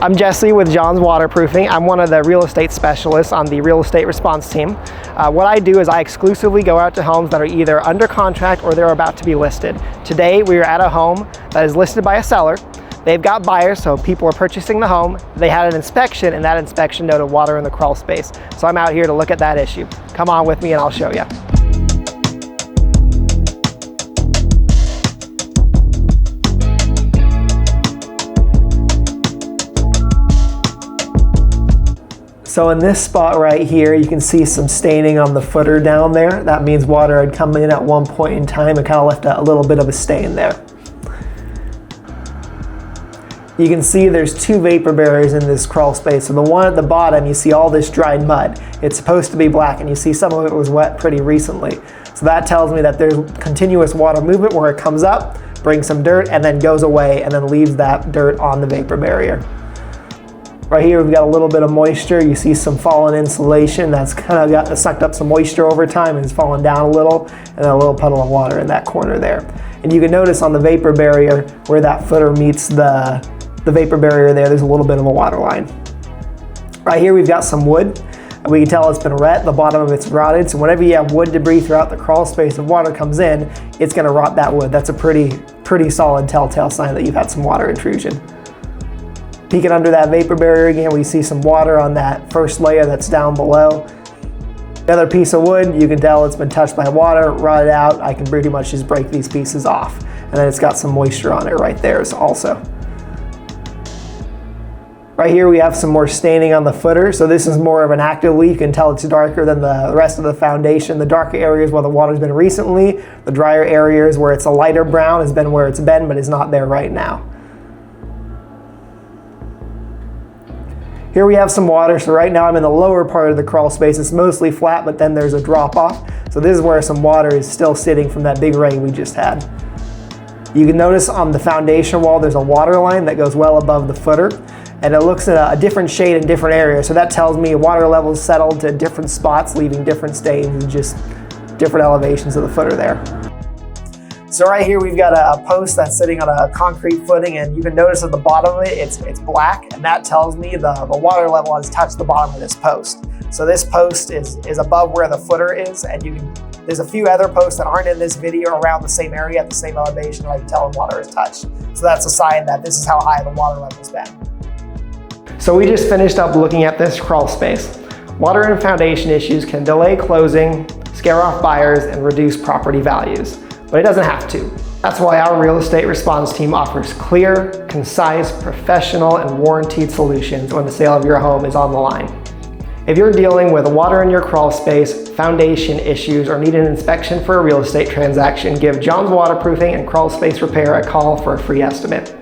I'm Jesse with John's Waterproofing. I'm one of the real estate specialists on the real estate response team. What I do is I exclusively go out to homes that are either under contract or they're about to be listed. Today we are at a home that is listed by a seller. They've got buyers, so people are purchasing the home. They had an inspection, and that inspection noted water in the crawl space. So I'm out here to look at that issue. Come on with me and I'll show you. So in this spot right here, you can see some staining on the footer down there. That means water had come in at one point in time and kind of left a little bit of a stain there. You can see there's two vapor barriers in this crawl space. So the one at the bottom, you see all this dried mud. It's supposed to be black, and you see some of it was wet pretty recently. So that tells me that there's continuous water movement where it comes up, brings some dirt, and then goes away and then leaves that dirt on the vapor barrier. Right here we've got a little bit of moisture. You see some fallen insulation that's kind of sucked up some moisture over time and it's fallen down a little, and then a little puddle of water in that corner there. And you can notice on the vapor barrier where that footer meets the vapor barrier there's a little bit of a water line. Right here we've got some wood. We can tell it's been wet, the bottom of it's rotted, so whenever you have wood debris throughout the crawl space and water comes in, it's going to rot that wood. That's a pretty solid telltale sign that you've had some water intrusion. Peeking under that vapor barrier again, we see some water on that first layer that's down below. Another piece of wood, you can tell it's been touched by water, rotted out. I can pretty much just break these pieces off. And then it's got some moisture on it right there also. Right here we have some more staining on the footer. So this is more of an active leak. You can tell it's darker than the rest of the foundation. The darker areas where the water's been recently, the drier areas where it's a lighter brown has been where it's been, but is not there right now. Here we have some water, so right now I'm in the lower part of the crawl space. It's mostly flat, but then there's a drop off. So this is where some water is still sitting from that big rain we just had. You can notice on the foundation wall there's a water line that goes well above the footer, and it looks at a different shade in different areas. So that tells me water levels settled to different spots, leaving different stains and just different elevations of the footer there. So right here we've got a post that's sitting on a concrete footing, and you can notice at the bottom of it, it's black, and that tells me the water level has touched the bottom of this post. So this post is above where the footer is, and there's a few other posts that aren't in this video around the same area at the same elevation where I can tell when water is touched. So that's a sign that this is how high the water level's been. So we just finished up looking at this crawl space. Water and foundation issues can delay closing, scare off buyers, and reduce property values. But it doesn't have to. That's why our real estate response team offers clear, concise, professional, and warranted solutions when the sale of your home is on the line. If you're dealing with water in your crawl space, foundation issues, or need an inspection for a real estate transaction, give John's Waterproofing and Crawl Space Repair a call for a free estimate.